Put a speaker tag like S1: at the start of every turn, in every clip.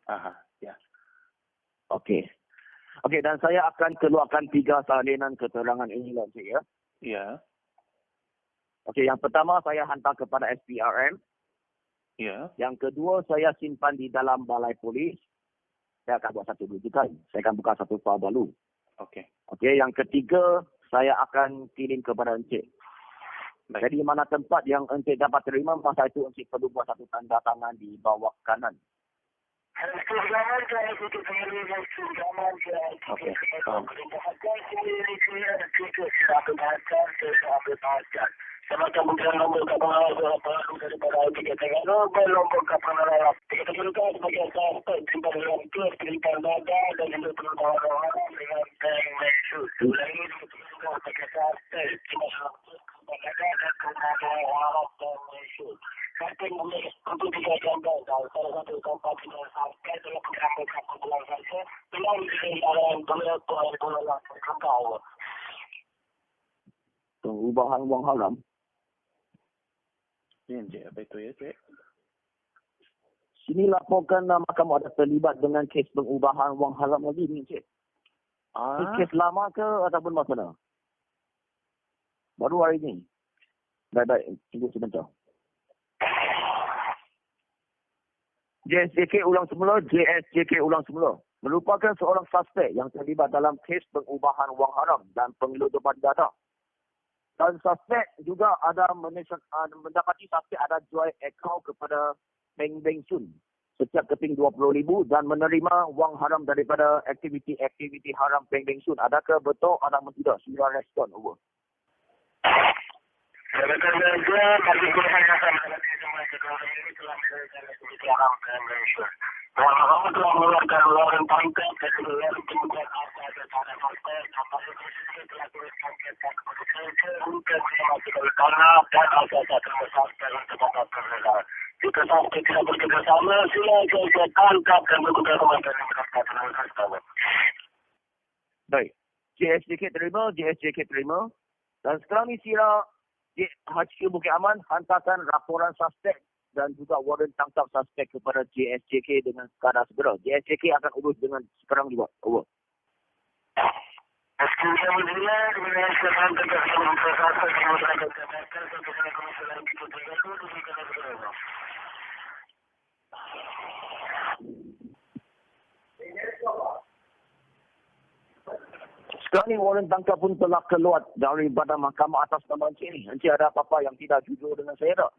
S1: Aha, ya.
S2: Okey. Okey, dan saya akan keluarkan 3 salinan keterangan ini lah, Encik, ya.
S1: Ya.
S2: Okey, yang pertama saya hantar kepada SPRM.
S1: Ya.
S2: Yang kedua, saya simpan di dalam balai polis. Saya akan buat satu rujukan. Saya akan buka satu file baru.
S1: Okey.
S2: Okey, yang ketiga, saya akan kirim kepada Encik.
S1: Baik.
S2: Jadi mana tempat yang Encik dapat terima, masa itu Encik perlu buat satu tanda tangan di bawah kanan.
S1: Okey. Faham.
S3: Semacam mungkin nombor kapal daripada nombor kapal kita gunakan sebagai sahabat simpan dalam kes simpan data dan juga pengeluaran orang dengan bank measure. Ulangi juga sebagai sahabat simpan data dan pengeluaran orang dan measure. Sampai untuk dijaga dan salah satu tempat yang sampai dalam pengeluaran kapal saja dengan kendaraan pengeluaran kapal.
S2: Pengubahan wang haram.
S1: Ya, Encik. Apa itu ya, Cik?
S2: Sini laporkan nama kamu ada terlibat dengan kes pengubahan wang haram lagi ni, Encik. Ini kes lama ke ataupun masa dah? Baru hari ni. Baik-baik, tunggu sebentar. JSJK ulang semula, JSJK ulang semula. Merupakan seorang suspek yang terlibat dalam kes pengubahan wang haram dan pengeludupan data. Dan suspek juga ada mendapati suspek ada jual akaun kepada Bank Sun setiap keping 20,000 dan menerima wang haram daripada aktiviti haram Bank Sun. Adakah betul atau tidak? Sila respon, over.
S3: Sebenarnya bagi golongan yang sama dengan semua keterangan ini telah melakukan aktiviti haram Bank Sun. Orang telah mengeluarkan laporan pangkat dari luar kemudian asal daripada partai apabila presiden telah tuliskan kepada presiden untuk memastikan karena dan asal terbesar dalam tempat berbeda. Jika sampai tidak bekerjasama, sila saya tangkap dan berkumpul kemampuan yang berkata-kata.
S2: Baik. JSJK terima. Dan sekarang ni sila HQ Bukit Aman hantarkan laporan suspek dan juga warrant tangkap suspek kepada JSJK dengan sekadar segera. JSJK akan urus dengan sekarang juga. Over. Sekarang ni warrant tangkap pun telah keluar daripada mahkamah atas nama Encik ni. Encik ada apa-apa yang tidak jujur dengan saya tak?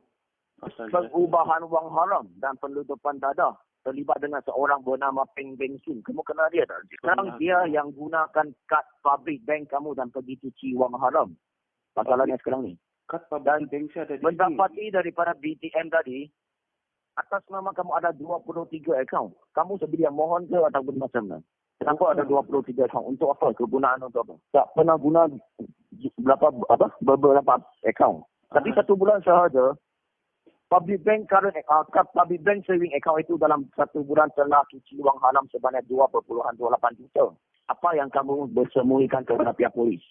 S2: Pengubahan wang haram dan penutupan dada terlibat dengan seorang bernama Peng Beng Sun. Kamu kenal dia tak? Sekarang dia yang gunakan kad public bank kamu dan pergi cuci wang haram. Masalahnya sekarang ni.
S1: Kad public bank saya ada di
S2: mendapati daripada BTM tadi, atas nama kamu ada 23 akaun. Kamu sebedia mohon ke ataupun macam mana? Kenapa ada 23 akaun? Untuk apa? Kegunaan untuk apa? Tak pernah guna beberapa akaun. Tapi satu bulan sahaja, public bank current public bank saving account itu dalam satu bulan telah cuci wang haram sebanyak 2.28 juta. Apa yang kamu bersemuikan kepada pihak polis?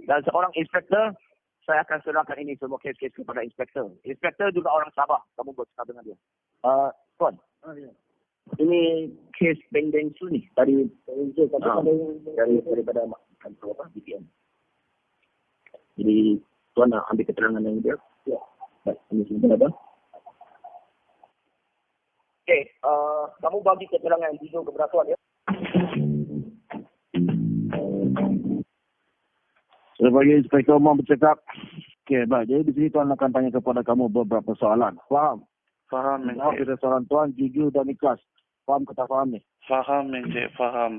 S2: Dan seorang inspektor, saya akan serahkan ini semua kes-kes kepada inspektor. Inspektor juga orang Sabah. Kamu bercakap dengan dia. Tuan. Ini kes Beng Beng Sun ni. Tadi daripada kantor BPM. Jadi tuan nak ambil keterangan yang dia. Ya. Baik, ini sebentar apa? Okey, kamu bagi keterangan yang video kepada tuan ya.
S4: Sebagai inspektor mau bercakap. Okey, baik. Jadi di sini tuan akan tanya kepada kamu beberapa soalan. Faham?
S1: Faham,
S4: Jawab
S1: Encik.
S4: kita soalan tuan, jujur dan ikhlas. Faham ke tak faham ni?
S1: Faham, Encik. Faham.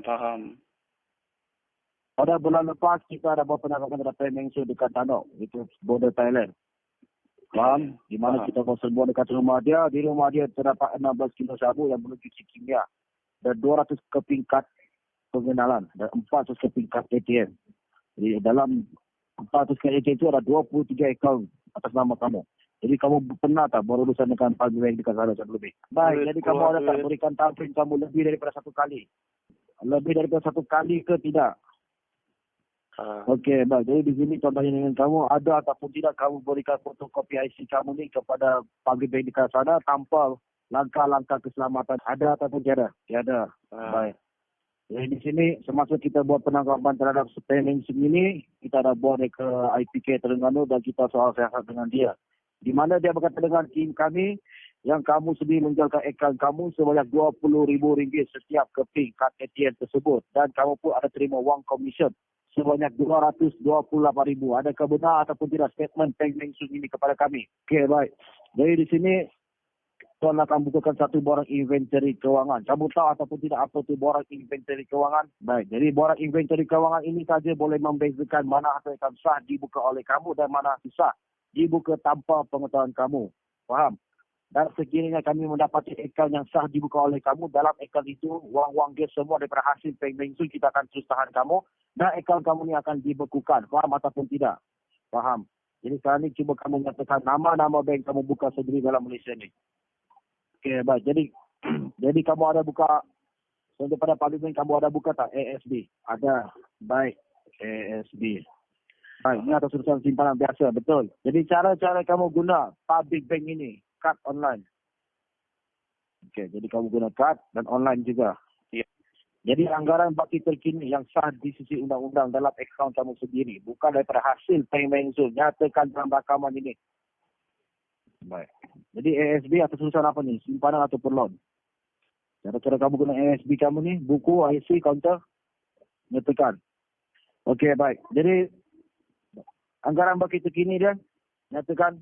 S4: Pada bulan lepas, kita ada buat penangkapan terhadap Peng Beng Sun dekat Tanok. Itu border Thailand. Faham? Di mana
S1: Faham.
S4: kita buat serbuan dekat rumah dia. Di rumah dia terdapat 16 kilo sabu yang belum cuci kimia. Dan 200 keping kad pengenalan. Dan 400 keping kad ATM. Jadi dalam 400 kad ATM itu ada 23 akaun atas nama kamu. Jadi kamu pernah tak berurusan dengan public bank dekat sana sebelum ini? Baik, jadi kamu ada tak berikan tampil kamu lebih daripada satu kali? Lebih daripada satu kali ke tidak? Okey, baik. Jadi di sini contohnya dengan kamu, ada ataupun tidak kamu berikan fotokopi IC kamu ni kepada public bank dekat sana tanpa langkah-langkah keselamatan ada ataupun tiada? Tiada. Baik. Jadi di sini semasa kita buat penangkapan terhadap Peng ini, kita ada buat ke IPK Terengganu dan kita soal siasat dengan dia. Di mana dia berkata dengan tim kami yang kamu sendiri menjualkan akaun kamu sebanyak RM20,000 setiap keping kad ATM tersebut dan kamu pun ada terima wang komisen sebanyak RM228,000. Adakah benar ataupun tidak statement Peng Mengsun ini kepada kami? Okey, baik. Jadi di sini Tuan akan bukakan satu borang inventory kewangan. Kamu tahu ataupun tidak apa itu borang inventory kewangan? Baik, jadi borang inventory kewangan ini saja boleh membezakan mana harta yang sah dibuka oleh kamu dan mana sah dibuka tanpa pengetahuan kamu. Faham? Dan sekiranya kami mendapati akaun yang sah dibuka oleh kamu, dalam akaun itu wang-wang dia semua daripada hasil Peng Mengsun, kita akan terus tahan kamu dan akaun kamu ni akan dibekukan. Faham ataupun tidak? Faham. Jadi sekarang ni cuba kamu nyatakan nama-nama bank kamu buka sendiri dalam Malaysia ni. Okey, baik. Jadi kamu ada buka, daripada public bank kamu ada buka tak ASB? Ada. Baik. ASB. Baik, ini atas urusan simpanan biasa, betul. Jadi cara-cara kamu guna public bank ini, kad online. Okey, jadi kamu guna kad dan online juga.
S1: Ya.
S4: Jadi anggaran bakti terkini yang sah di sisi undang-undang dalam akaun kamu sendiri, bukan daripada hasil Peng Mengsun. Nyatakan dalam rakaman ini. Baik. Jadi ASB atas urusan apa ni? Simpanan atau loan? Cara-cara kamu guna ASB kamu ni, buku, IC, counter, nyatakan. Okey, baik. Jadi anggaran bakti terkini dia, nyatakan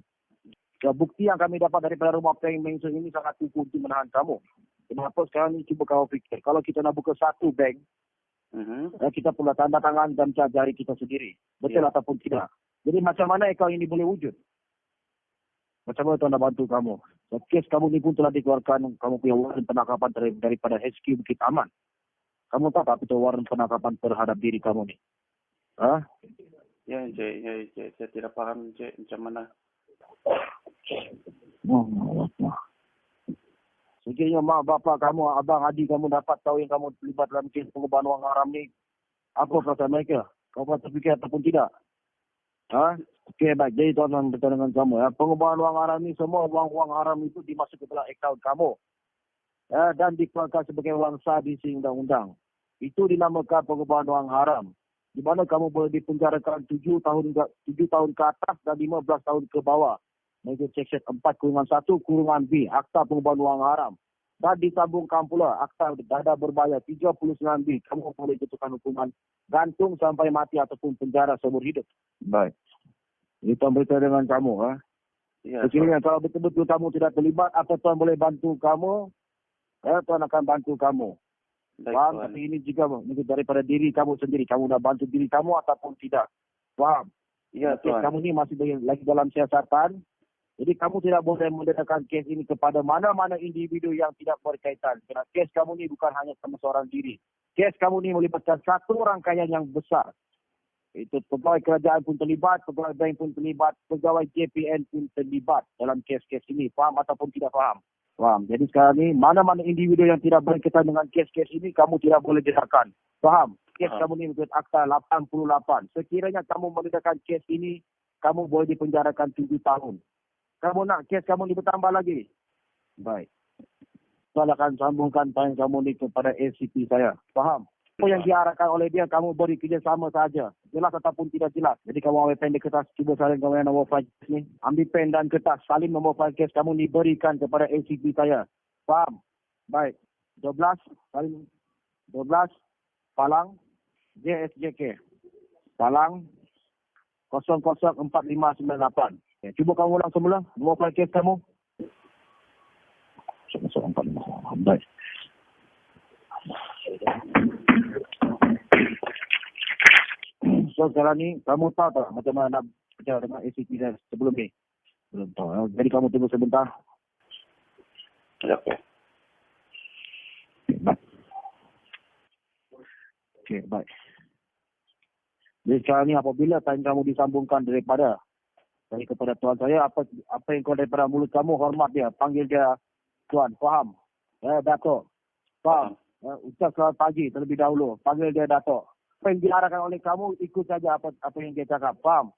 S4: bukti yang kami dapat daripada rumah Peng Mengsun ini sangat cukup untuk menahan kamu. Kenapa sekarang ni cuba kamu fikir. Kalau kita nak buka satu bank, kita perlu tanda tangan dan cap jari kita sendiri. Betul ataupun tidak. Jadi macam mana akaun ini boleh wujud? Macam mana Tuan nak bantu kamu? So, kes kamu ni pun telah dikeluarkan, kamu punya waran penangkapan daripada HQ Bukit Aman. Kamu tahu tak itu waran penangkapan terhadap diri kamu ni? Ha?
S1: Ya, Encik. Saya tidak faham, Encik. Macam mana?
S4: Sekiranya mak bapak kamu, abang adik kamu dapat tahu yang kamu terlibat dalam kes pengubahan wang haram ni, apa perasaan mereka? Kau pernah terfikir ataupun tidak? Ha? Okey, baik. Jadi tuan bertanya dengan kamu. Ya. Pengubahan wang haram ni, semua wang-wang haram itu dimasuk ke dalam akaun kamu. Ya, dan dikeluarkan sebagai wang sah di sisi undang-undang. Itu dinamakan pengubahan wang haram. Di mana kamu boleh dipenjarakan 7 tahun ke atas dan 15 tahun ke bawah. Menurut Seksyen 4-1-B, Akta Pengubahan Wang Haram. Dan disambungkan pula Akta Dada Berbahaya 39B. Kamu boleh jatuhkan hukuman gantung sampai mati ataupun penjara seumur hidup. Baik. Ini Tuan beritahu dengan kamu.
S1: Ya,
S4: Sekiranya kalau betul-betul kamu tidak terlibat, apa Tuan boleh bantu kamu? Tuan akan bantu kamu.
S1: baik,
S4: Faham?
S1: Tuan.
S4: Tapi ini juga daripada diri kamu sendiri. Kamu nak bantu diri kamu ataupun tidak. Faham?
S1: Ya,
S4: Kes
S1: Tuan.
S4: kamu ni masih lagi dalam siasatan. Jadi kamu tidak boleh mendedahkan kes ini kepada mana-mana individu yang tidak berkaitan. Kerana kes kamu ni bukan hanya sama seorang diri. Kes kamu ni melibatkan satu rangkaian yang besar. Itu pegawai kerajaan pun terlibat, pegawai bank pun terlibat, pegawai JPN pun terlibat dalam kes-kes ini. Faham ataupun tidak faham? Faham. Jadi sekarang ni, mana-mana individu yang tidak berkaitan dengan kes-kes ini, kamu tidak boleh dedahkan. Faham? Kes kamu ni menurut Akta 88. Sekiranya kamu mendedahkan kes ini, kamu boleh dipenjarakan 7 tahun. Kamu nak kes kamu ni bertambah lagi? Baik. Saya akan sambungkan tanya kamu ni kepada ACP saya. Faham? Apa yang diarahkan oleh dia, kamu beri kerjasama saja. Jelas ataupun tidak jelas. Jadi kamu ambil pen dan kertas, cuba salin kamu yang nombor file kes ni. Ambil pen dan kertas, salin nombor file kes kamu ni, berikan kepada ACP saya. Faham? Baik. 12, salin 12, Palang, JSJK. Palang, 004598. Ya, cuba kamu ulang semula. Nombor file kes kamu. 004598. Baik. So sekarang ni, kamu tahu tak macam mana nak percaya dengan ACP saya sebelum ni? Belum tahu. Jadi kamu tunggu sebentar.
S1: Ya, okey.
S4: Baik. Okey, baik. Jadi sekarang ni apabila tanya kamu disambungkan daripada kepada tuan saya, apa yang kau daripada mulut kamu, hormat dia. Panggil dia tuan. Faham? Dato'. Faham? Ucap selamat pagi terlebih dahulu. Panggil dia Dato'. Apa yang diarahkan oleh kamu, ikut saja apa yang dia cakap. Faham?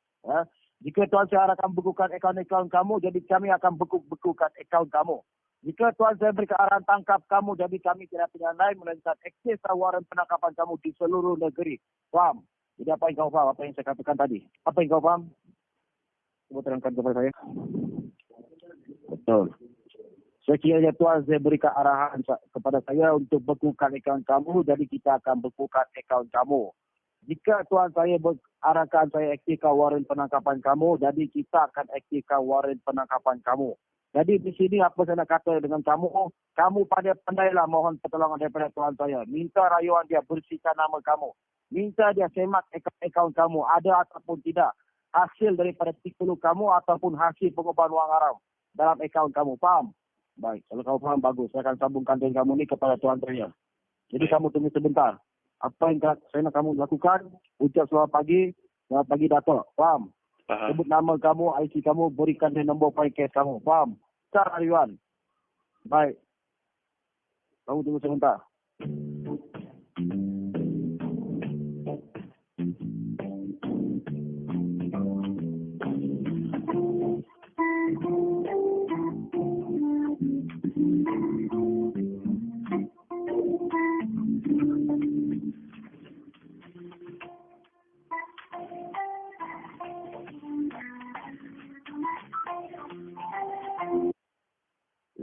S4: Jika tuan saya akan bekukan akaun-akaun kamu, jadi kami akan bekukan akaun kamu. Jika Tuan saya berikan arahan tangkap kamu, jadi kami tidak pilihan lain melainkan akses waran penangkapan kamu di seluruh negeri. Faham? Jadi apa yang kau faham? Apa yang saya katakan tadi? Apa yang kau faham? Cuba terangkan kepada saya. Betul. Sekiranya Tuan saya berikan arahan kepada saya untuk bekukan akaun kamu, jadi kita akan bekukan akaun kamu. Jika Tuan saya arahkan saya aktifkan waran penangkapan kamu, jadi kita akan aktifkan waran penangkapan kamu. Jadi di sini apa saya nak kata dengan kamu, kamu pandailah mohon pertolongan daripada Tuan saya. Minta rayuan dia bersihkan nama kamu. Minta dia semak akaun kamu, ada ataupun tidak. Hasil daripada tikulu kamu ataupun hasil pengubahan wang haram dalam akaun kamu. Faham? Baik, kalau kamu faham bagus. Saya akan sambungkan dengan kamu ni kepada Tuan saya. Jadi kamu tunggu sebentar. Apa yang saya nak kamu lakukan, ucap selamat pagi Dato'. Faham?
S1: Faham.
S4: Sebut nama kamu, IC kamu, berikan dia nombor podcast kamu. Faham? Cara Iwan. Baik. Kamu tunggu sebentar.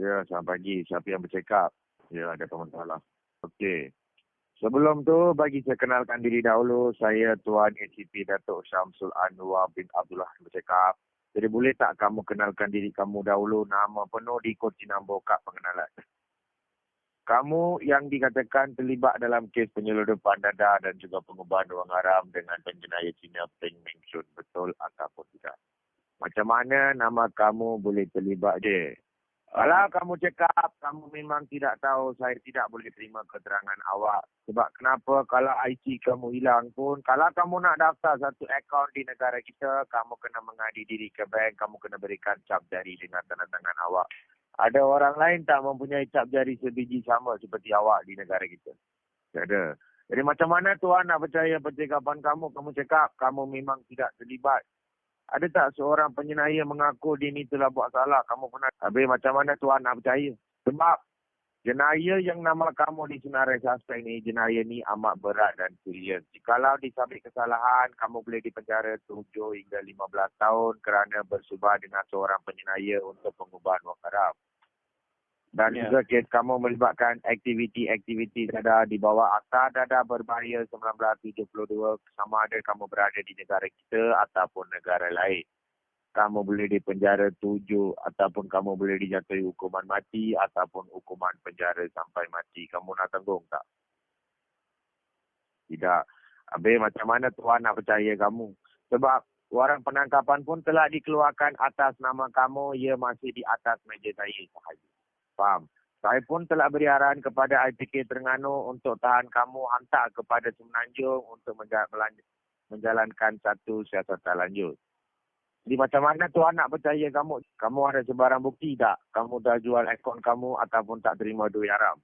S5: Ya, selamat pagi. Siapa yang bercakap? Ya, ada masalah. Okey. Sebelum tu, bagi saya kenalkan diri dahulu. Saya Tuan ACP Datuk Syamsul Anwar bin Abdullah bercakap. Jadi boleh tak kamu kenalkan diri kamu dahulu, nama penuh di kod nombor kad pengenalan. Kamu yang dikatakan terlibat dalam kes penyeludupan dada dan juga pengubahan wang haram dengan penjenayah Cina Peng Meng Shun. Betul ataupun tidak? Macam mana nama kamu boleh terlibat je? Kalau kamu cakap, kamu memang tidak tahu, saya tidak boleh terima keterangan awak. Sebab kenapa kalau IC kamu hilang pun, kalau kamu nak daftar satu akaun di negara kita, kamu kena mengadu diri ke bank, kamu kena berikan cap jari dengan tanda tangan awak. Ada orang lain tak mempunyai cap jari sebiji sama seperti awak di negara kita? Tak ada. Jadi macam mana Tuan nak percaya percakapan kamu? Kamu cakap kamu memang tidak terlibat. Ada tak seorang penjenayah mengaku dia ni telah buat salah? Kamu pernah? Habis macam mana Tuan nak percaya? Sebab jenayah yang nama kamu di senarai suspek ni, jenayah ni amat berat dan serius. Jikalau disabit kesalahan, kamu boleh dipenjara 7 hingga 15 tahun kerana bersubah dengan seorang penjenayah untuk pengubahan wang haram. Dan juga kes kamu melibatkan aktiviti-aktiviti dada di bawah Akta Dada Berbahaya 1972 sama ada kamu berada di negara kita ataupun negara lain. Kamu boleh dipenjara 7 ataupun kamu boleh dijatuhi hukuman mati ataupun hukuman penjara sampai mati. Kamu nak tanggung tak? Tidak. Habis macam mana Tuan nak percaya kamu? Sebab waran penangkapan pun telah dikeluarkan atas nama kamu, ia masih di atas meja saya sahaja. Faham? Saya pun telah beri arahan kepada IPK Terengganu untuk tahan kamu, hantar kepada Semenanjung untuk menjalankan satu siasatan lanjut. Jadi macam mana Tuan nak percaya kamu? Kamu ada sebarang bukti tak? Kamu dah jual akaun kamu ataupun tak terima duit haram?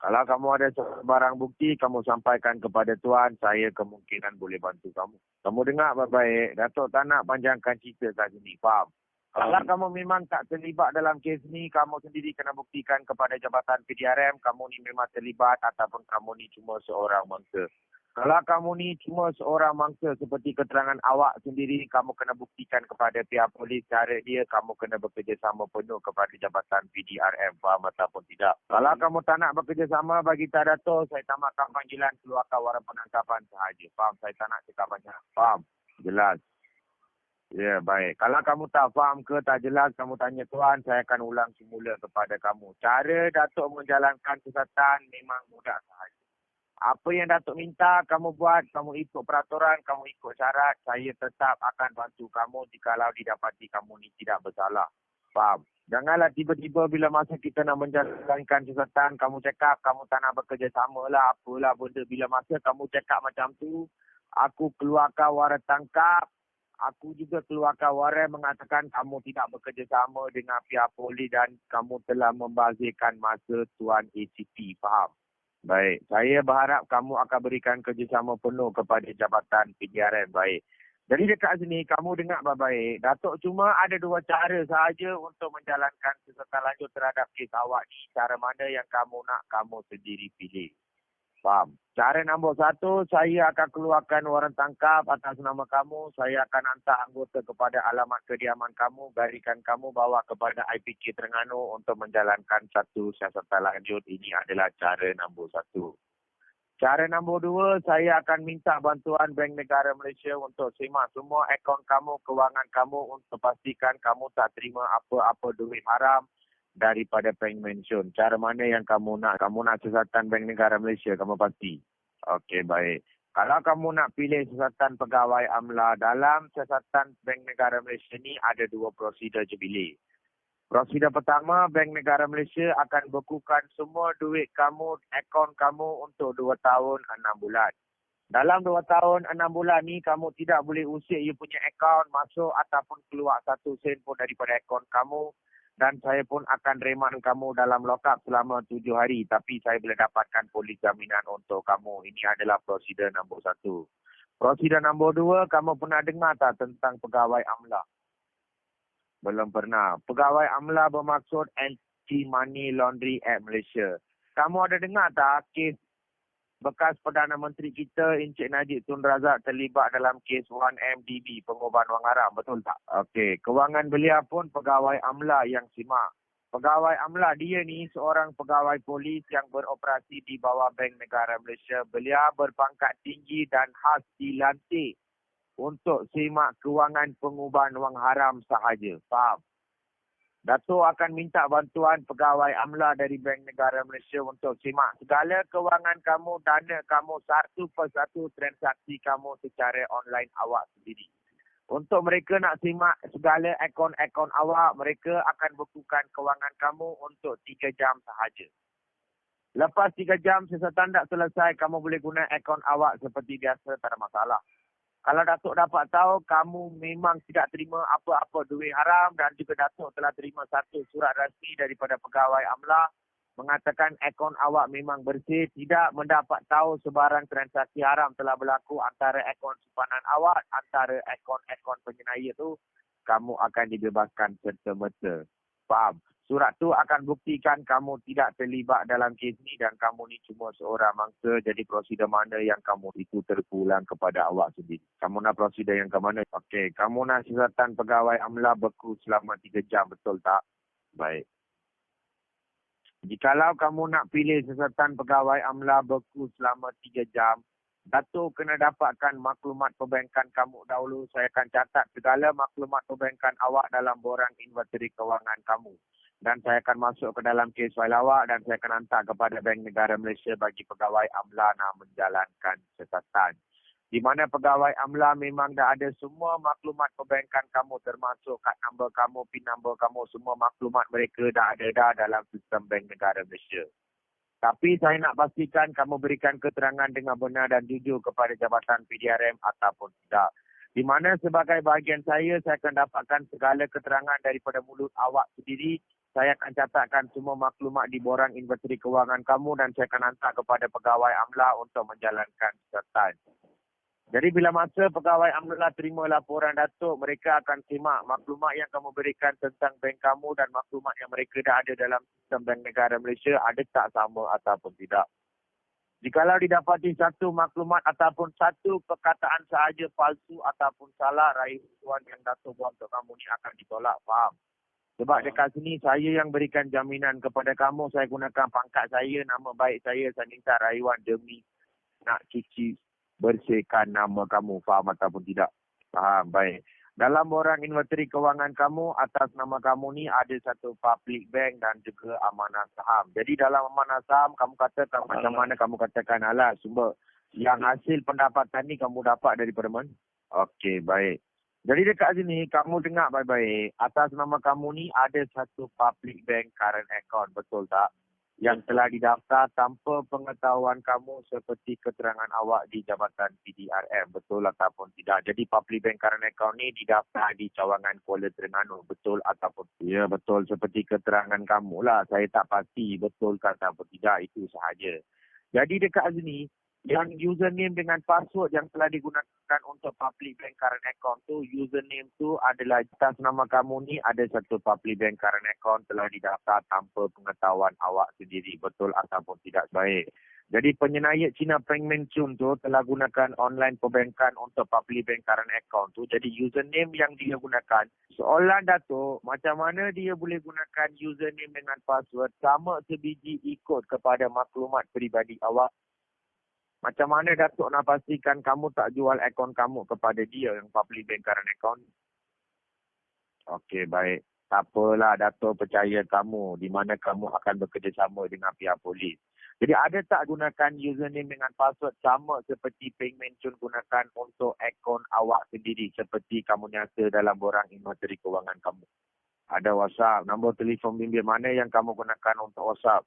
S5: Kalau kamu ada sebarang bukti, kamu sampaikan kepada Tuan, saya kemungkinan boleh bantu kamu. Kamu dengar baik-baik, Datuk tak nak panjangkan cerita kat sini, faham? Kalau kamu memang tak terlibat dalam kes ni, kamu sendiri kena buktikan kepada Jabatan PDRM, kamu ni memang terlibat ataupun kamu ni cuma seorang mangsa. Kalau kamu ni cuma seorang mangsa seperti keterangan awak sendiri, kamu kena buktikan kepada pihak polis cara dia, kamu kena bekerjasama penuh kepada Jabatan PDRM, faham ataupun tidak. Kalau kamu tak nak bekerjasama, bagi Dato', saya tamatkan panggilan keluarkan waran penangkapan sahaja. Faham? Saya tak nak cakap banyak. Faham? Jelas? Ya, baik. Kalau kamu tak faham ke tak jelas, kamu tanya Tuan, saya akan ulang semula kepada kamu. Cara Datuk menjalankan siasatan memang mudah sahaja. Apa yang Datuk minta, kamu buat, kamu ikut peraturan, kamu ikut syarat, saya tetap akan bantu kamu jikalau didapati kamu ni tidak bersalah. Faham? Janganlah tiba-tiba bila masa kita nak menjalankan siasatan, kamu cakap kamu tak nak bekerjasama lah, apalah benda. Bila masa kamu cakap macam tu, aku keluarkan waran tangkap. Aku juga keluarkan waran mengatakan kamu tidak bekerjasama dengan pihak polis dan kamu telah membazirkan masa Tuan ACP. Faham? Baik. Saya berharap kamu akan berikan kerjasama penuh kepada Jabatan PDRM. Baik. Jadi dekat sini kamu dengar baik-baik. Datuk cuma ada 2 cara sahaja untuk menjalankan seserta lanjut terhadap kes awak ni. Cara mana yang kamu nak, kamu sendiri pilih. Faham? Cara nombor 1, saya akan keluarkan waran tangkap atas nama kamu. Saya akan hantar anggota kepada alamat kediaman kamu. Garikan kamu bawa kepada IPK Terengganu untuk menjalankan satu siasatan lanjut. Ini adalah cara nombor 1. Cara nombor 2, saya akan minta bantuan Bank Negara Malaysia untuk semak semua akaun kamu, kewangan kamu untuk pastikan kamu tak terima apa-apa duit haram daripada bank mention. Cara mana yang kamu nak? Kamu nak siasatan Bank Negara Malaysia, kamu pasti. Okey, baik. Kalau kamu nak pilih siasatan pegawai amla, dalam siasatan Bank Negara Malaysia ni ada 2 prosedur je pilih. Prosedur pertama, Bank Negara Malaysia akan bekukan semua duit kamu, akaun kamu untuk 2 tahun 6 bulan. Dalam 2 tahun 6 bulan ni, kamu tidak boleh usik you punya akaun masuk ataupun keluar 1 sen pun daripada akaun kamu. Dan saya pun akan reman kamu dalam lockup selama 7 hari. Tapi saya boleh dapatkan polis jaminan untuk kamu. Ini adalah prosedur nombor 1. Prosedur nombor 2, kamu pernah dengar tak tentang pegawai amla? Belum pernah. Pegawai amla bermaksud Anti-Money Laundry Act Malaysia. Kamu ada dengar tak kes bekas Perdana Menteri kita Encik Najib Tun Razak terlibat dalam kes 1MDB, pengubahan wang haram, betul tak? Okey, kewangan beliau pun pegawai amla yang simak. Pegawai amla dia ni seorang pegawai polis yang beroperasi di bawah Bank Negara Malaysia. Beliau berpangkat tinggi dan khas dilantik untuk semak kewangan pengubahan wang haram sahaja. Faham? Datuk akan minta bantuan pegawai amla dari Bank Negara Malaysia untuk semak segala kewangan kamu, dana kamu, satu persatu transaksi kamu secara online awak sendiri. Untuk mereka nak semak segala akaun-akaun awak, mereka akan bekukan kewangan kamu untuk 3 jam sahaja. Lepas 3 jam siasatan tak selesai, kamu boleh guna akaun awak seperti biasa, tak ada masalah. Kalau Datuk dapat tahu kamu memang tidak terima apa-apa duit haram dan juga Datuk telah terima satu surat rasmi daripada pegawai amla mengatakan akaun awak memang bersih, tidak mendapat tahu sebarang transaksi haram telah berlaku antara akaun simpanan awak, antara akaun-akaun penjenayah itu, kamu akan dibebaskan serta-merta. Faham? Surat tu akan buktikan kamu tidak terlibat dalam kes ni dan kamu ni cuma seorang mangsa. Jadi prosedur mana yang kamu itu terpulang kepada awak sendiri. Kamu nak prosedur yang ke mana? Okey, kamu nak siasatan pegawai amla beku selama 3 jam, betul tak? Baik. Jikalau kamu nak pilih siasatan pegawai amla beku selama 3 jam, Datuk kena dapatkan maklumat perbankan kamu dahulu. Saya akan catat segala maklumat perbankan awak dalam borang inventory kewangan kamu. Dan saya akan masuk ke dalam kes file awak dan saya akan hantar kepada Bank Negara Malaysia bagi pegawai amla nak menjalankan siasatan. Di mana pegawai amla memang dah ada semua maklumat perbankan kamu termasuk kad number kamu, PIN number kamu, semua maklumat mereka dah ada dalam sistem Bank Negara Malaysia. Tapi saya nak pastikan kamu berikan keterangan dengan benar dan jujur kepada Jabatan PDRM ataupun tidak. Di mana sebagai bahagian saya akan dapatkan segala keterangan daripada mulut awak sendiri. Saya akan catatkan semua maklumat di borang inventory kewangan kamu dan saya akan hantar kepada pegawai amla untuk menjalankan siasatan. Jadi bila masa pegawai amla terima laporan Datuk, mereka akan semak maklumat yang kamu berikan tentang bank kamu dan maklumat yang mereka dah ada dalam sistem Bank Negara Malaysia ada tak sama ataupun tidak. Jikalau didapati satu maklumat ataupun satu perkataan sahaja palsu ataupun salah, rayuan yang Datuk buat untuk kamu ni akan ditolak. Faham? Sebab dekat sini saya yang berikan jaminan kepada kamu, saya gunakan pangkat saya, nama baik saya minta rayuan demi nak cuci bersihkan nama kamu. Faham ataupun tidak? Faham? Baik. Dalam borang inventory kewangan kamu, atas nama kamu ni ada satu public bank dan juga amanah saham. Jadi dalam amanah saham, kamu katakan macam mana kamu katakan alah sumber yang hasil pendapatan ni kamu dapat daripada mana? Okey, baik. Jadi dekat sini, kamu dengar baik-baik. Atas nama kamu ni ada satu public bank current account, betul tak? Yang telah didaftar tanpa pengetahuan kamu seperti keterangan awak di Jabatan PDRM, betul ataupun tidak? Jadi public bank current account ni didaftar di Cawangan Kuala Terengganu, betul ataupun tidak? Ya, betul seperti keterangan kamu lah. Saya tak pasti betul ataupun tidak, itu sahaja. Jadi dekat sini, Yang username dengan password yang telah digunakan untuk public bank current account tu, username tu adalah atas nama kamu ni ada satu public bank current account telah didaftar tanpa pengetahuan awak sendiri. Betul ataupun tidak baik. Jadi penyenayat Cina Peng Meng Chun tu telah gunakan online perbankan untuk public bank current account tu. Jadi username yang dia gunakan, soalan Datuk, macam mana dia boleh gunakan username dengan password sama sebiji ikut kepada maklumat peribadi awak? Macam mana Datuk nak pastikan kamu tak jual akaun kamu kepada dia yang public bank current account? Okey, baik. Tak apalah, Datuk percaya kamu di mana kamu akan bekerjasama dengan pihak polis. Jadi ada tak gunakan username dengan password sama seperti Peng Meng Chun gunakan untuk akaun awak sendiri seperti kamu nyata dalam borang inventory kewangan kamu? Ada WhatsApp, nombor telefon bimbit mana yang kamu gunakan untuk WhatsApp?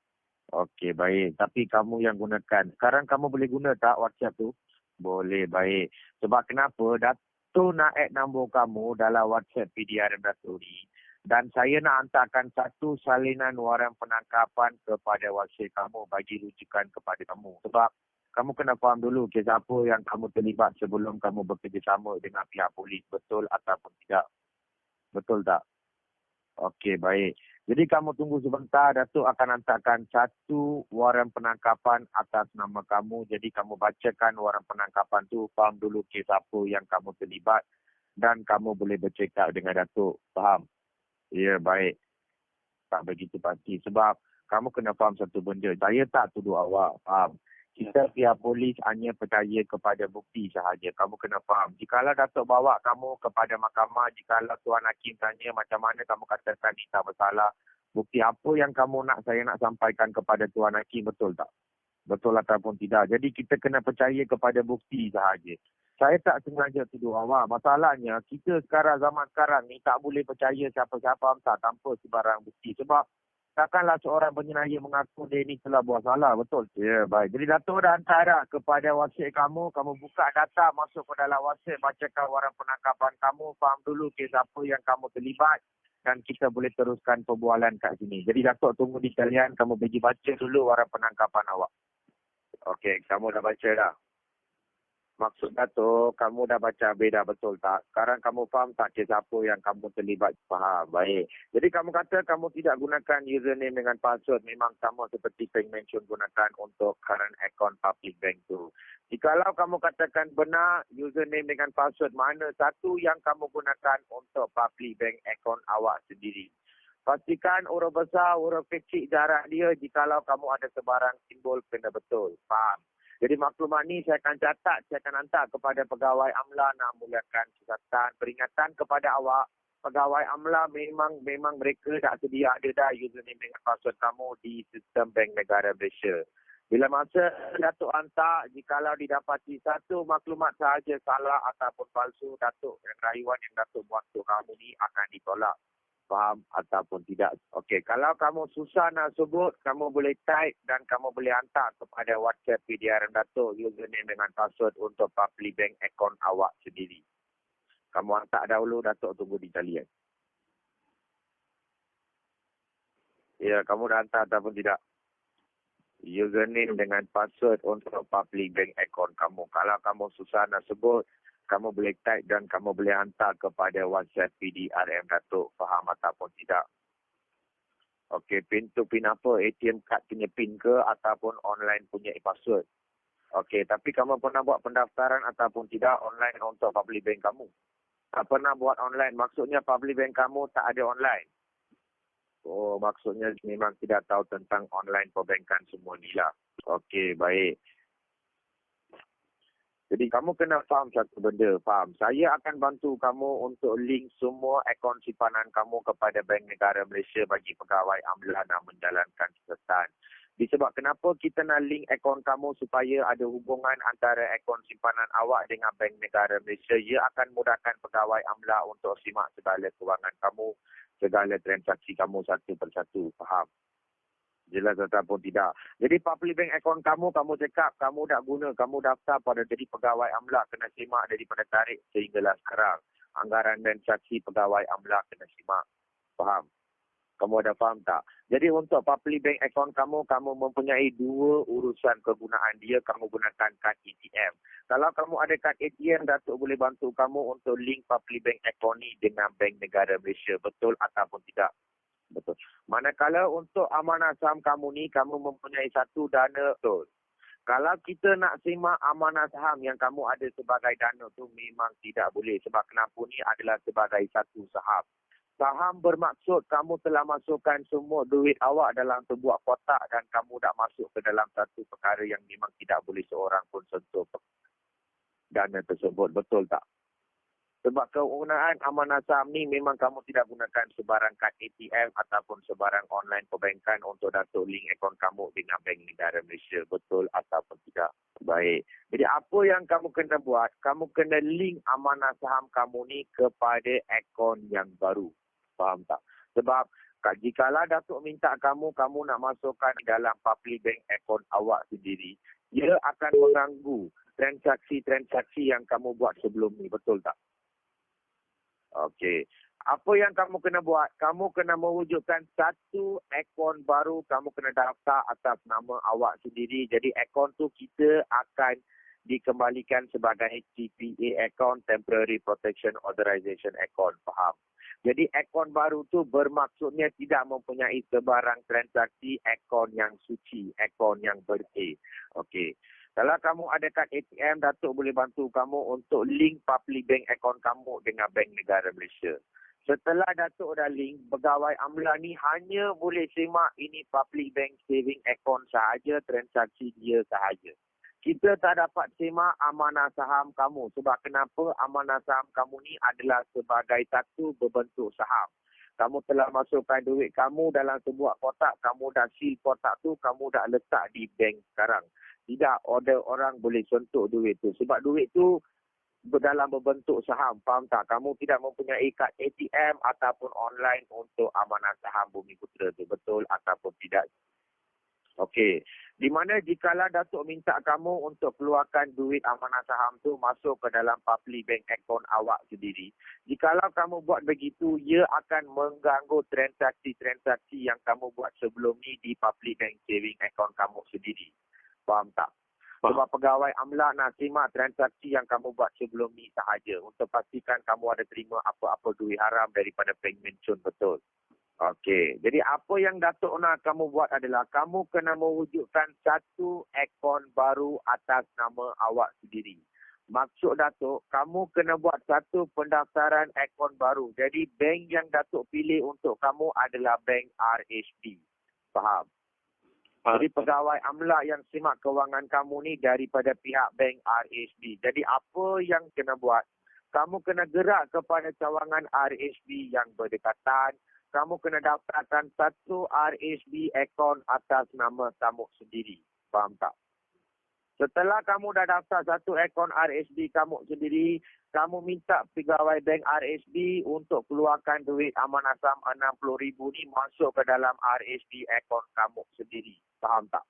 S5: Okey, baik. Tapi kamu yang gunakan. Sekarang kamu boleh guna tak WhatsApp tu? Boleh, baik. Sebab kenapa? Datuk nak add nombor kamu dalam WhatsApp PDRM Datuk ni. Dan saya nak hantarkan satu salinan waran penangkapan kepada wasil kamu bagi rujukan kepada kamu. Sebab kamu kena faham dulu kes apa yang kamu terlibat sebelum kamu bekerjasama dengan pihak polis. Betul ataupun tidak? Betul tak? Okey, baik. Jadi kamu tunggu sebentar, Datuk akan hantarkan satu waran penangkapan atas nama kamu. Jadi kamu bacakan waran penangkapan tu, faham dulu kes apa yang kamu terlibat dan kamu boleh bercakap dengan Datuk. Faham? Ya, baik. Tak begitu pasti. Sebab kamu kena faham satu benda. Saya tak tuduh awak. Faham? Kita pihak polis hanya percaya kepada bukti sahaja. Kamu kena faham. Jikalau Datuk bawa kamu kepada mahkamah, jikalau Tuan Hakim tanya macam mana kamu katakan ni tak bersalah, bukti apa yang kamu nak saya nak sampaikan kepada Tuan Hakim, betul tak? Betul ataupun tidak. Jadi kita kena percaya kepada bukti sahaja. Saya tak sengaja tuduh awak. Masalahnya, kita sekarang, zaman sekarang ni tak boleh percaya siapa-siapa tanpa sebarang bukti. Sebab takkanlah seorang penyenaya mengaku dia ni telah buat salah. Betul? Ya, baik. Jadi Datuk dah hantar dah kepada wasit kamu. Kamu buka data, masuk ke dalam wasit, bacakan waran penangkapan kamu. Faham dulu kes apa yang kamu terlibat. Dan kita boleh teruskan perbualan kat sini. Jadi Datuk tunggu di sekalian. Kamu pergi baca dulu waran penangkapan awak. Okey, kamu dah baca dah? Maksud Datuk, kamu dah baca beda betul tak? Sekarang kamu faham tak kes apa yang kamu terlibat? Faham, baik. Jadi kamu kata kamu tidak gunakan username dengan password. Memang sama seperti Peng Meng Chun gunakan untuk current account public bank tu. Jikalau kamu katakan benar username dengan password, mana satu yang kamu gunakan untuk public bank account awak sendiri? Pastikan huruf besar, huruf kecil jarak dia. Jikalau kamu ada sebarang simbol, kena betul. Faham? Jadi maklumat ni saya akan catat, saya akan hantar kepada pegawai AMLA nak mulakan siasatan. Peringatan kepada awak, pegawai AMLA memang mereka tak sedia ada dah username dengan password kamu di sistem Bank Negara Malaysia. Bila masa Datuk hantar, jikalau didapati satu maklumat sahaja salah ataupun palsu, Datuk yang rayuan yang Datuk buat untuk kamu ni akan ditolak. Faham ataupun tidak. Okey, kalau kamu susah nak sebut, kamu boleh type dan kamu boleh hantar kepada WhatsApp PDRM Datuk username dengan password untuk public bank account awak sendiri. Kamu hantar dahulu, Datuk tunggu di talian. Ya, kamu dah hantar ataupun tidak? Username dengan password untuk public bank account kamu. Kalau kamu susah nak sebut, kamu boleh type dan kamu boleh hantar kepada WhatsApp PDRM Datuk. Faham ataupun tidak? Okey, pin tu pin apa? ATM card punya pin ke ataupun online punya password? Okey, tapi kamu pernah buat pendaftaran ataupun tidak online untuk public bank kamu? Tak pernah buat online. Maksudnya public bank kamu tak ada online? Oh, maksudnya memang tidak tahu tentang online perbankan semua ni lah. Okey, baik. Jadi kamu kena faham satu benda, faham. Saya akan bantu kamu untuk link semua akaun simpanan kamu kepada Bank Negara Malaysia bagi pegawai AMLA nak menjalankan siasatan. Disebab kenapa kita nak link akaun kamu supaya ada hubungan antara akaun simpanan awak dengan Bank Negara Malaysia. Ia akan mudahkan pegawai AMLA untuk simak segala kewangan kamu, segala transaksi kamu satu persatu, faham? Jelas ataupun tidak. Jadi public bank account kamu cakap, kamu dah guna, kamu daftar pada jadi pegawai AMLA, kena simak daripada tarikh sehinggalah sekarang. Anggaran dan saksi pegawai AMLA kena simak. Faham? Kamu ada faham tak? Jadi untuk public bank account kamu, kamu mempunyai dua urusan kegunaan dia, kamu gunakan kad ATM. Kalau kamu ada kad ATM, Datuk boleh bantu kamu untuk link public bank account ni dengan Bank Negara Malaysia. Betul ataupun tidak? Betul. Manakala untuk amanah saham kamu ni, kamu mempunyai satu dana. Betul. Kalau kita nak semak amanah saham yang kamu ada sebagai dana tu memang tidak boleh. Sebab kenapa ni adalah sebagai satu saham. Saham bermaksud kamu telah masukkan semua duit awak dalam sebuah kotak dan kamu dah masuk ke dalam satu perkara yang memang tidak boleh seorang pun sentuh dana tersebut. Betul tak? Sebab kegunaan amanah saham ni memang kamu tidak gunakan sebarang kad ATM ataupun sebarang online perbankan untuk Datuk link akaun kamu dengan Bank Negara Malaysia. Betul ataupun tidak? Baik. Jadi apa yang kamu kena buat, kamu kena link amanah saham kamu ni kepada akaun yang baru. Faham tak? Sebab jikalau Datuk minta kamu nak masukkan dalam public bank account awak sendiri, ia akan mengganggu transaksi-transaksi yang kamu buat sebelum ni. Betul tak? Okey. Apa yang kamu kena buat? Kamu kena mewujudkan satu akaun baru. Kamu kena daftar atas nama awak sendiri. Jadi akaun tu kita akan dikembalikan sebagai TPA account, Temporary Protection Authorization account. Faham? Jadi akaun baru tu bermaksudnya tidak mempunyai sebarang transaksi, akaun yang suci, akaun yang bersih. Okey. Kalau kamu ada kad ATM, Datuk boleh bantu kamu untuk link public bank account kamu dengan Bank Negara Malaysia. Setelah Datuk dah link, pegawai amla ni hanya boleh semak ini public bank saving account sahaja, transaksi dia sahaja. Kita tak dapat semak amanah saham kamu. Sebab kenapa? Amanah saham kamu ni adalah sebagai satu berbentuk saham. Kamu telah masukkan duit kamu dalam sebuah kotak. Kamu dah seal kotak tu, kamu dah letak di bank sekarang. Tidak ada orang boleh sentuh duit tu. Sebab duit tu dalam berbentuk saham. Faham tak? Kamu tidak mempunyai kad ATM ataupun online untuk amanah saham Bumi Putera tu. Betul ataupun tidak? Okey. Di mana jikalau Datuk minta kamu untuk keluarkan duit amanah saham tu masuk ke dalam public bank account awak sendiri. Jikalau kamu buat begitu, ia akan mengganggu transaksi-transaksi yang kamu buat sebelum ni di public bank saving account kamu sendiri. Faham tak? Sebab pegawai amla nak simak transaksi yang kamu buat sebelum ni sahaja. Untuk pastikan kamu ada terima apa-apa duit haram daripada bank mencun. Betul? Okey, jadi apa yang Datuk nak kamu buat adalah kamu kena mewujudkan satu akaun baru atas nama awak sendiri. Maksud Datuk, kamu kena buat satu pendaftaran akaun baru. Jadi bank yang Datuk pilih untuk kamu adalah bank RHB. Faham? Jadi pegawai amla yang simak kewangan kamu ni daripada pihak bank RHB. Jadi apa yang kena buat? Kamu kena gerak kepada cawangan RHB yang berdekatan. Kamu kena daftarkan satu RHB akaun atas nama kamu sendiri. Faham tak? Setelah kamu dah daftar satu akaun RHB kamu sendiri, kamu minta pegawai bank RHB untuk keluarkan duit amanah saham 60,000 ni masuk ke dalam RHB akaun kamu sendiri. Faham tak?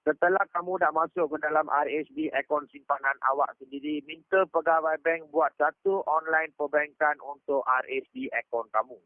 S5: Setelah kamu dah masuk ke dalam RHB akaun simpanan awak sendiri, minta pegawai bank buat satu online perbankan untuk RHB akaun kamu.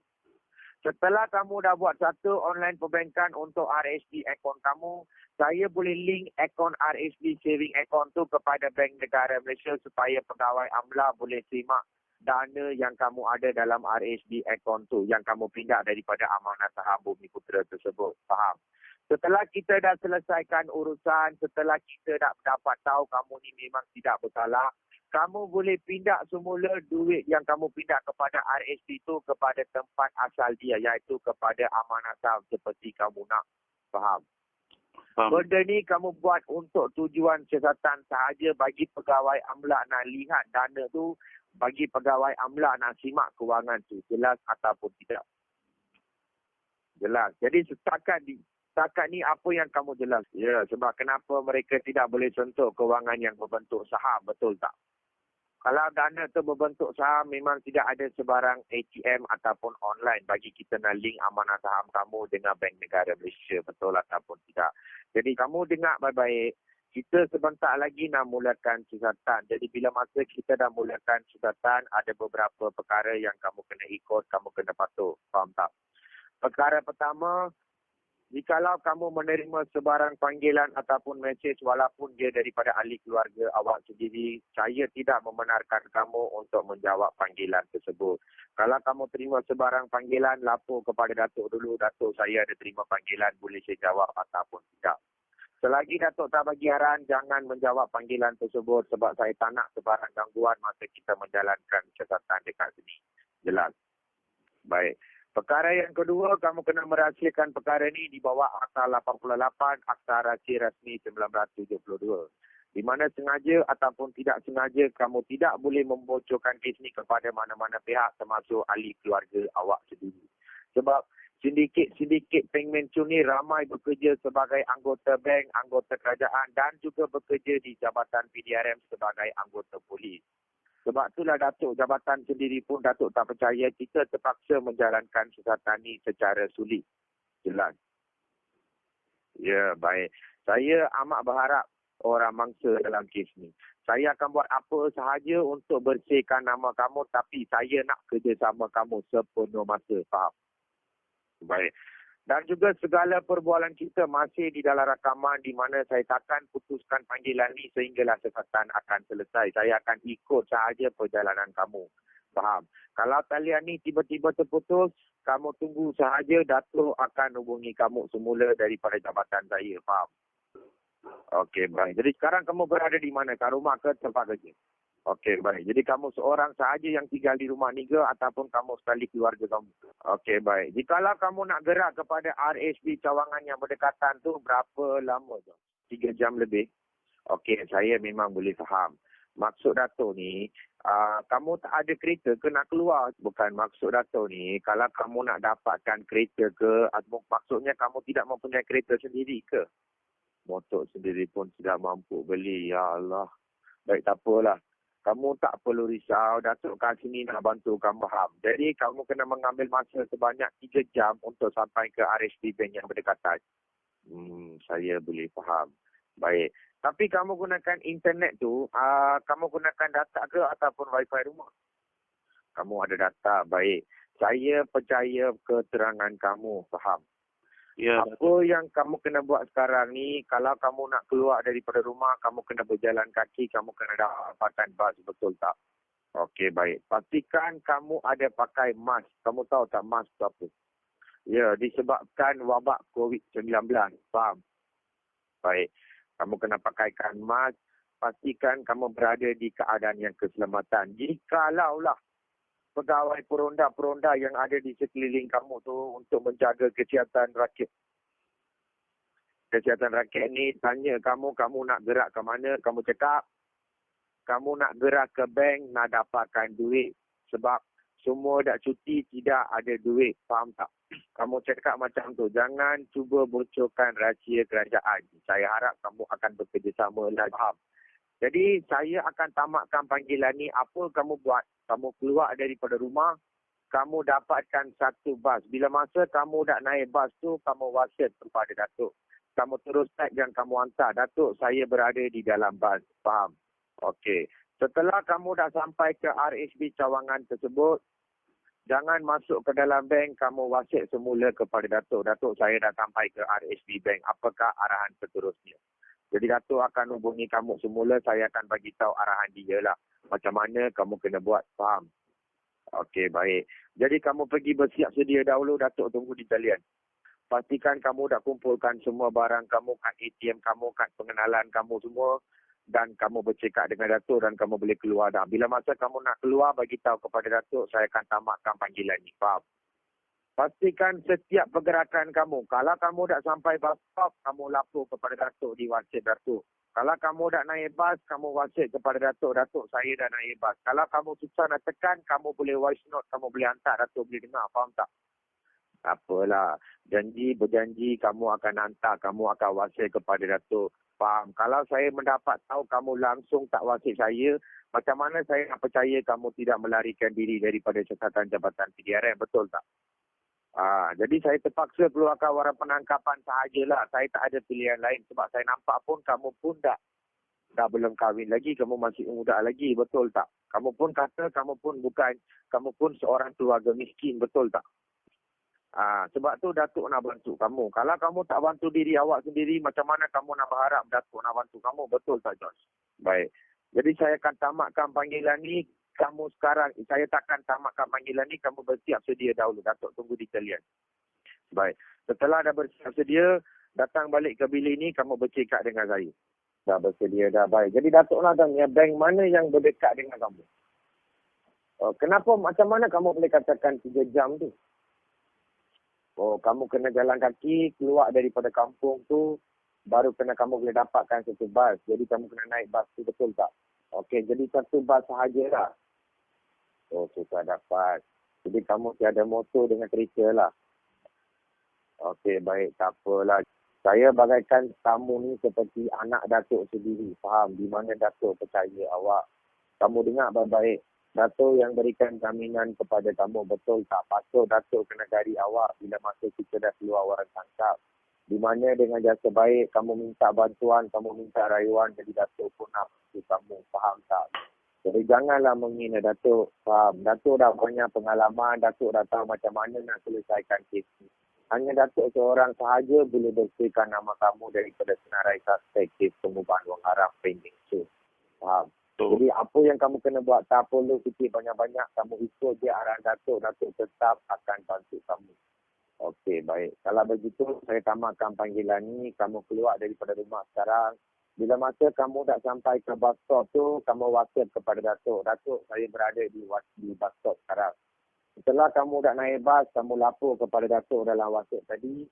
S5: Setelah kamu dah buat satu online perbankan untuk RHB akaun kamu, saya boleh link akaun RHB saving account tu kepada Bank Negara Malaysia supaya pegawai amla boleh simak dana yang kamu ada dalam RHB akaun tu yang kamu pindah daripada amanah saham Bumi Putera tersebut. Faham? Setelah kita dah selesaikan urusan, setelah kita dah dapat tahu kamu ni memang tidak bersalah, kamu boleh pindah semula duit yang kamu pindah kepada RHB itu kepada tempat asal dia, iaitu kepada amanah saham seperti kamu nak. Faham? Benda ni kamu buat untuk tujuan siasatan sahaja bagi pegawai amla nak lihat dana tu, bagi pegawai amla nak simak kewangan tu. Jelas ataupun tidak? Jelas. Jadi setakat ni apa yang kamu jelas? Ya, sebab kenapa mereka tidak boleh sentuh kewangan yang berbentuk saham, betul tak? Kalau dana tu berbentuk saham, memang tidak ada sebarang ATM ataupun online bagi kita nak link amanah saham kamu dengan Bank Negara Malaysia. Betul ataupun tidak. Jadi kamu dengar baik-baik. Kita sebentar lagi nak mulakan siasatan. Jadi bila masa kita dah mulakan siasatan, ada beberapa perkara yang kamu kena ikut, kamu kena patuh. Faham tak? Perkara pertama, jikalau kamu menerima sebarang panggilan ataupun mesej walaupun dia daripada ahli keluarga awak sendiri, saya tidak membenarkan kamu untuk menjawab panggilan tersebut. Kalau kamu terima sebarang panggilan, lapor kepada Datuk dulu. Datuk, saya ada terima panggilan, boleh saya jawab ataupun tidak. Selagi Datuk tak bagi arahan, jangan menjawab panggilan tersebut sebab saya tak nak sebarang gangguan masa kita menjalankan siasatan dekat sini. Jelas? Baik. Perkara yang kedua, kamu kena merahsiakan perkara ini di bawah Akta 88, Akta Rahsia Rasmi 1972. Di mana sengaja ataupun tidak sengaja, kamu tidak boleh membocorkan kes ini kepada mana-mana pihak termasuk ahli keluarga awak sendiri. Sebab sindiket Peng Mencun ni ramai bekerja sebagai anggota bank, anggota kerajaan dan juga bekerja di Jabatan PDRM sebagai anggota polis. Sebab itulah Datuk jabatan sendiri pun Datuk tak percaya, kita terpaksa menjalankan siasatan ini secara sulit. Jelas? Ya, baik. Saya amat berharap orang mangsa dalam kes ni. Saya akan buat apa sahaja untuk bersihkan nama kamu, tapi saya nak kerjasama kamu sepenuh masa. Faham? Baik. Dan juga segala perbualan kita masih di dalam rakaman di mana saya takkan putuskan panggilan ni sehinggalah siasatan akan selesai. Saya akan ikut sahaja perjalanan kamu. Faham? Kalau talian ni tiba-tiba terputus, kamu tunggu sahaja, Datuk akan hubungi kamu semula daripada jabatan saya. Faham? Okey, baik. Jadi sekarang kamu berada di mana? Kat rumah ke tempat kerja? Okey, baik. Jadi kamu seorang sahaja yang tinggal di rumah ni ke ataupun kamu sekali keluarga kamu? Okey, baik. Jikalau kamu nak gerak kepada RHB Cawangan yang berdekatan tu, berapa lama tu? 3 jam lebih? Okey, saya memang boleh faham. Maksud Datuk ni, kamu tak ada kereta ke nak keluar? Bukan maksud Datuk ni, kalau kamu nak dapatkan kereta ke, maksudnya kamu tidak mempunyai kereta sendiri ke? Motor sendiri pun tidak mampu beli. Ya Allah. Baik, tak apalah. Kamu tak perlu risau, Datuk kat sini nak bantu kamu, faham. Jadi kamu kena mengambil masa sebanyak 3 jam untuk sampai ke RHB Bank yang berdekatan. Saya boleh faham. Baik. Tapi kamu gunakan internet tu, kamu gunakan data ke ataupun wifi rumah? Kamu ada data, baik. Saya percaya keterangan kamu, faham.
S1: Ya,
S5: Apa yang kamu kena buat sekarang ni, kalau kamu nak keluar daripada rumah, kamu kena berjalan kaki, kamu kena dapatkan bas, betul tak? Okey, baik. Pastikan kamu ada pakai mask. Kamu tahu tak mask tu apa? Ya, disebabkan wabak COVID-19. Faham? Baik. Kamu kena pakaikan mask. Pastikan kamu berada di keadaan yang keselamatan. Jikalau lah pegawai peronda-peronda yang ada di sekeliling kamu tu untuk menjaga kesihatan rakyat. Kesihatan rakyat ni tanya kamu nak gerak ke mana, kamu cakap kamu nak gerak ke bank nak dapatkan duit sebab semua dah cuti, tidak ada duit. Faham tak? Kamu cakap macam tu. Jangan cuba bocorkan rahsia kerajaan. Saya harap kamu akan bekerjasama lah. Faham? Jadi saya akan tamatkan panggilan ni. Apa kamu buat? Kamu keluar daripada rumah, kamu dapatkan satu bas. Bila masa kamu dah naik bas tu, kamu wasiat kepada Datuk. Kamu terus tag yang kamu hantar. Datuk, saya berada di dalam bas. Faham? Okey. Setelah kamu dah sampai ke RHB Cawangan tersebut, jangan masuk ke dalam bank, kamu wasiat semula kepada Datuk. Datuk, saya dah sampai ke RHB Bank. Apakah arahan seterusnya? Jadi Datuk akan hubungi kamu semula, saya akan bagi tahu arahan dia lah. Macam mana kamu kena buat, faham? Okey, baik. Jadi kamu pergi bersiap sedia dahulu, Datuk tunggu di talian. Pastikan kamu dah kumpulkan semua barang kamu, kad ATM kamu, kad pengenalan kamu semua. Dan kamu bercakap dengan Datuk dan kamu boleh keluar dah. Bila masa kamu nak keluar, bagi tahu kepada Datuk, saya akan tamatkan panggilan ni, faham? Pastikan setiap pergerakan kamu. Kalau kamu dah sampai bus stop, kamu lapor kepada Datuk di WhatsApp Datuk. Kalau kamu dah naik bas, kamu WhatsApp kepada Datuk. Datuk, saya dah naik bas. Kalau kamu susah nak tekan, kamu boleh voice note, kamu boleh hantar. Datuk boleh dengar, faham tak? Tak apalah. Berjanji kamu akan hantar, kamu akan WhatsApp kepada Datuk. Faham? Kalau saya mendapat tahu kamu langsung tak WhatsApp saya, macam mana saya nak percaya kamu tidak melarikan diri daripada siasatan Jabatan PDRM, betul tak? Jadi saya terpaksa keluarkan waran penangkapan sahajalah. Saya tak ada pilihan lain sebab saya nampak pun kamu pun dah belum kahwin lagi, kamu masih muda lagi, betul tak? Kamu pun kata kamu pun seorang keluarga miskin, betul tak? Sebab tu Datuk nak bantu kamu. Kalau kamu tak bantu diri awak sendiri, macam mana kamu nak berharap Datuk nak bantu kamu? Betul tak, George? Baik. Jadi saya akan tamatkan panggilan ni. Kamu sekarang, saya takkan tamatkan panggilan ni. Kamu bersiap sedia dahulu. Datuk tunggu di talian. Baik. Setelah dah bersiap sedia, datang balik ke bilik ni, kamu bercakap dengan saya. Dah bersedia, dah baik. Jadi Datuk nak tanya, bank mana yang berdekat dengan kamu? Kenapa, macam mana kamu boleh katakan 3 jam tu? Kamu kena jalan kaki, keluar daripada kampung tu, baru kena kamu boleh dapatkan satu bas. Jadi kamu kena naik bas tu, betul tak? Okey, jadi satu bas sahajalah. Susah dapat. Jadi kamu tiada motor dengan kereta lah. Okey, baik, tak apalah. Saya bagaikan kamu ni seperti anak Datuk sendiri. Faham? Di mana Datuk percaya awak. Kamu dengar baik-baik. Datuk yang berikan jaminan kepada kamu, betul tak? Patut Datuk kena cari awak bila masa kita dah keluar orang tangkap. Di mana dengan jasa baik, kamu minta bantuan, kamu minta rayuan, jadi Datuk pun nak bantu kamu. Faham tak? Jadi janganlah menghina Datuk. Faham? Datuk dah banyak pengalaman, Datuk dah tahu macam mana nak selesaikan kes ni. Hanya Datuk seorang sahaja boleh bersihkan nama kamu daripada senarai suspek kes pengubahan wang haram pending so. Faham? Jadi apa yang kamu kena buat, tak perlu fikir banyak-banyak. Kamu ikut je arahan Datuk. Datuk tetap akan bantu kamu. Okey, baik. Kalau begitu, saya tamatkan panggilan ni. Kamu keluar daripada rumah sekarang. Bila masa kamu dah sampai ke bus stop tu, kamu WhatsApp kepada Datuk. Datuk, saya berada di bus stop sekarang. Setelah kamu dah naik bas, kamu lapor kepada Datuk dalam WhatsApp tadi.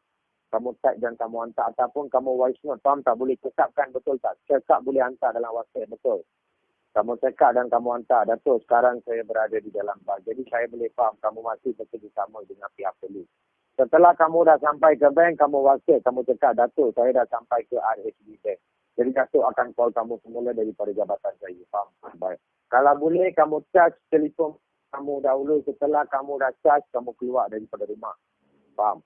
S5: Kamu type dan kamu hantar. Ataupun kamu voice note. Faham tak? Boleh cakapkan, betul tak? Cakap boleh hantar dalam WhatsApp, betul. Kamu cakap dan kamu hantar, Datuk, sekarang saya berada di dalam bas. Jadi saya boleh faham kamu masih bekerjasama dengan pihak polis. Setelah kamu dah sampai ke bank, kamu WhatsApp, kamu cakap, Datuk, saya dah sampai ke RHB Bank. Jadi Datuk akan call kamu semula daripada jabatan saya. Faham? Baik. Kalau boleh, kamu charge telefon kamu dahulu. Setelah kamu dah charge, kamu keluar daripada rumah. Faham?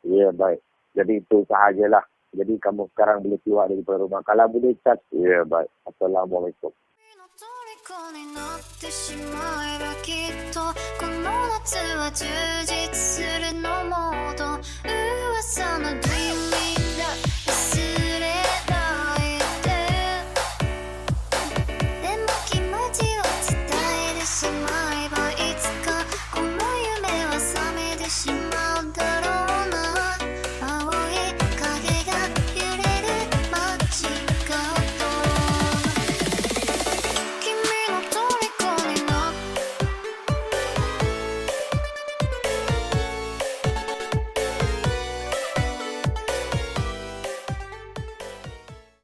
S5: Ya, baik. Jadi itu sahajalah. Jadi kamu sekarang boleh keluar daripada rumah. Kalau boleh charge, ya baik. Assalamualaikum.
S6: 虜になってしまえばきっとこの夏は充実するのもっと噂の Dream